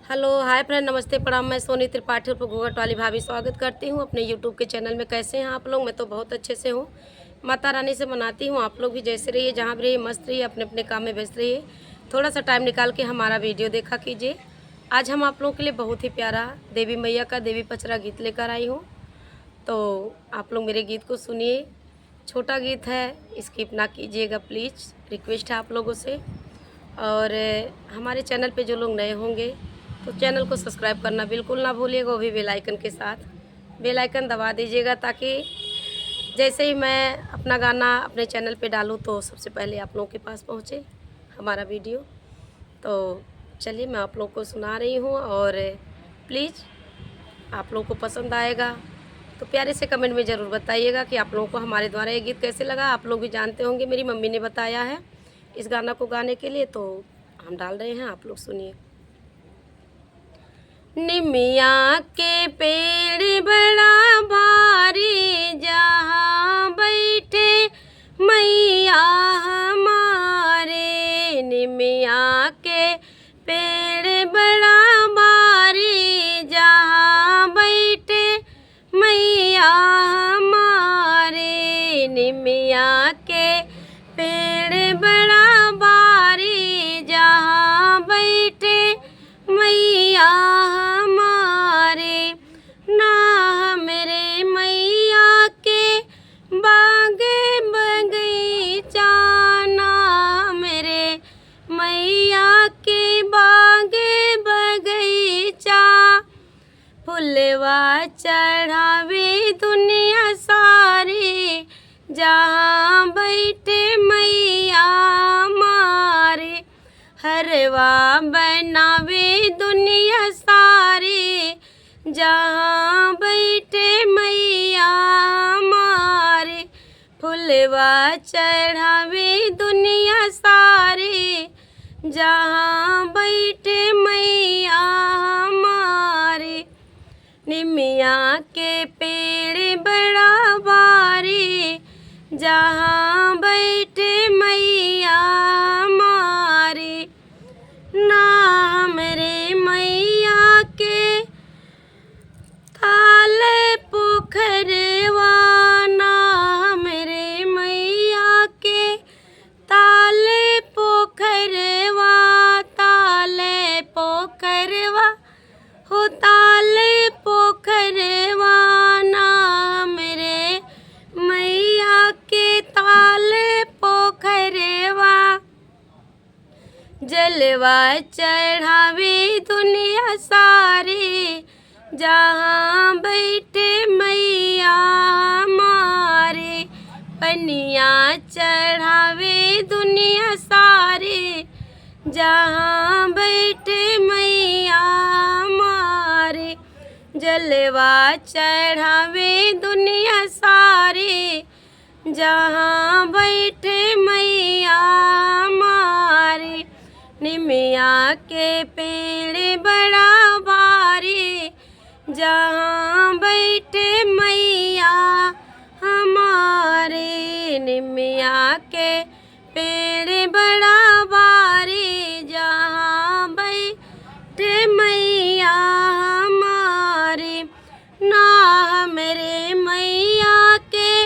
Hello hi friend, नमस्ते प्रणाम। मैं सोनी त्रिपाठी उर्फ घूंघट वाली भाभी स्वागत करती हूँ अपने यूट्यूब के चैनल में। कैसे हैं आप लोग? मैं तो बहुत अच्छे से हूँ। माता रानी से मनाती हूँ आप लोग भी जैसे रहिए, जहाँ भी रहिए मस्त रहिए, अपने अपने काम में व्यस्त रहिए। थोड़ा सा टाइम निकाल के हमारा वीडियो देखा कीजिए। आज हम आप लोगों के लिए बहुत ही प्यारा देवी मैया का देवी पचरा गीत लेकर आई हूँ। तो आप लोग मेरे गीत को सुनिए। छोटा गीत है, स्किप ना कीजिएगा प्लीज़, रिक्वेस्ट है आप लोगों से। और हमारे चैनल पे जो लोग नए होंगे तो चैनल को सब्सक्राइब करना बिल्कुल ना भूलिएगा, वो भी बेल आइकन के साथ। बेल आइकन दबा दीजिएगा ताकि जैसे ही मैं अपना गाना अपने चैनल पे डालूँ तो सबसे पहले आप लोगों के पास पहुँचे हमारा वीडियो। तो चलिए मैं आप लोगों को सुना रही हूँ और प्लीज़ आप लोगों को पसंद आएगा तो प्यारे से कमेंट में ज़रूर बताइएगा कि आप लोगों को हमारे द्वारा ये गीत कैसे लगा। आप लोग भी जानते होंगे, मेरी मम्मी ने बताया है इस गाना को गाने के लिए, तो हम डाल रहे हैं, आप लोग सुनिए। निमिया के पेड़ बड़ा भारी, जहाँ बैठे मैया हमारे। निमिया के पेड़ बड़ा भारी, जहाँ बैठे मैया हमारे। निमिया के पेड़ बड़ा भारी, जहाँ बैठे मैया हमारे। ना मेरे मैया के बागे बगीचा, ना मेरे मैया के बागे बगीचा। फुलवा चढ़ावे दुनिया सारी, जहाँ बैठे मैया हमारे। हरवा बनावे दुनिया सारी, जहाँ बैठे मैया हमारे। फुलवा चढ़ावे दुनिया सारी, जहाँ बैठे मैया हमारे। निमिया के पेड़ बड़ा भारी, जहाँ बैठे मैया हमारे। ना मेरे मैया के ताले पोखरवा, ना मेरे मैया के ताले पोखरवा। ताले पोखरवा हो ताले पोखरवा, ना मेरे मैया के ताले पोखरवा। जलवा चढ़ावे दुनिया सारी, जहाँ बैठे मैया हमारे। पनिया चढ़ावे दुनिया सारी, जहाँ बैठे मैया हमारे। जलवा चढ़ावे दुनिया सारी, जहाँ बैठे मैया हमारे। निमिया के पेड़ बड़ा भारी, जहाँ बैठे मैया हमारे। निमिया के पेड़ बड़ा भारी, जहाँ बैठे मैया हमारे। ना मेरे मैया के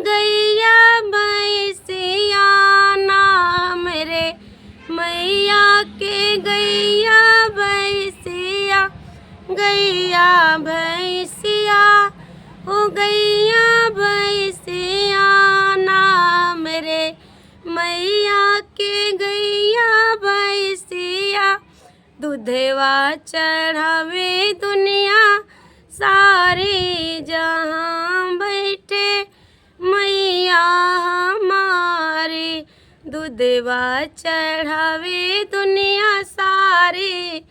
गैया भैंसिया, ना मेरे मैया के गैया भैंसिया। गैया भैंसिया ओ गैया भैंसिया, ना मेरे मैया के गैया भैंसिया। दूधवा चढ़ावे दुनिया सारी, जहाँ बैठे मैया हमारे। दूधवा चढ़ावे दुनिया सारी,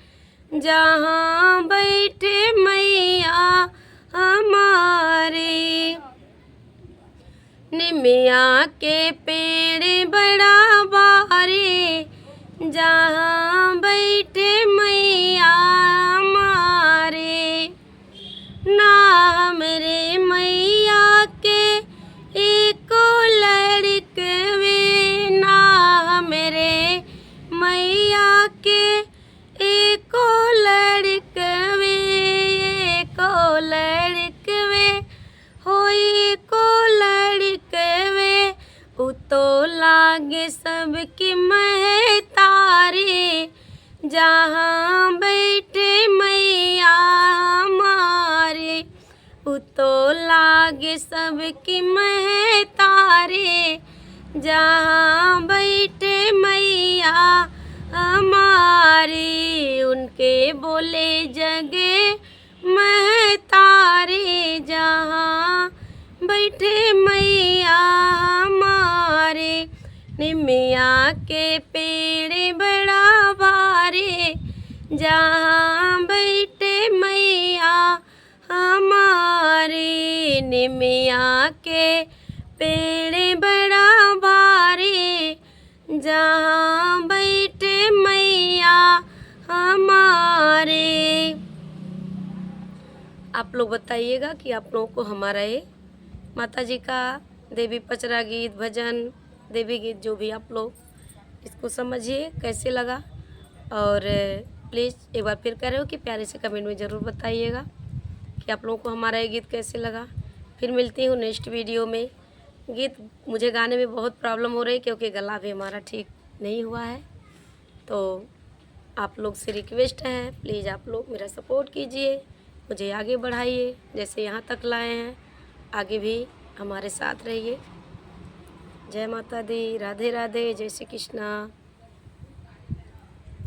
जहाँ बैठे मैया हमारे। निमिया के पेड़ बड़ा भारी, जहाँ बैठे मैया हमारे। ना मेरे मैया के एको लड़कवे, ना मेरे मैया के एको सबकी महतारे, जहाँ बैठे मैया हमारे। तो लागे सबकी महतारे, जहाँ बैठे मैया हमारे। उनके बोले जगे महतारे, जहाँ बैठे मैया हमारे। निमिया के पेड़ बड़ा भारे, जहाँ बैठे मैया हमारे। निमिया के पेड़ बड़ा भारे, जहाँ बैठे मैया हमारे। आप लोग बताइएगा कि आप लोगों को हमारा ये माता जी का देवी पचरा गीत, भजन, देवी गीत जो भी आप लोग इसको समझिए कैसे लगा। और प्लीज़ एक बार फिर कह रहे हो कि प्यारे से कमेंट में ज़रूर बताइएगा कि आप लोगों को हमारा ये गीत कैसे लगा। फिर मिलती हूँ नेक्स्ट वीडियो में। गीत मुझे गाने में बहुत प्रॉब्लम हो रही है क्योंकि गला भी हमारा ठीक नहीं हुआ है। तो आप लोग से रिक्वेस्ट है, प्लीज़ आप लोग मेरा सपोर्ट कीजिए, मुझे आगे बढ़ाइए। जैसे यहाँ तक लाए हैं आगे भी हमारे साथ रहिए। जय माता दी, राधे राधे, जय श्री कृष्णा।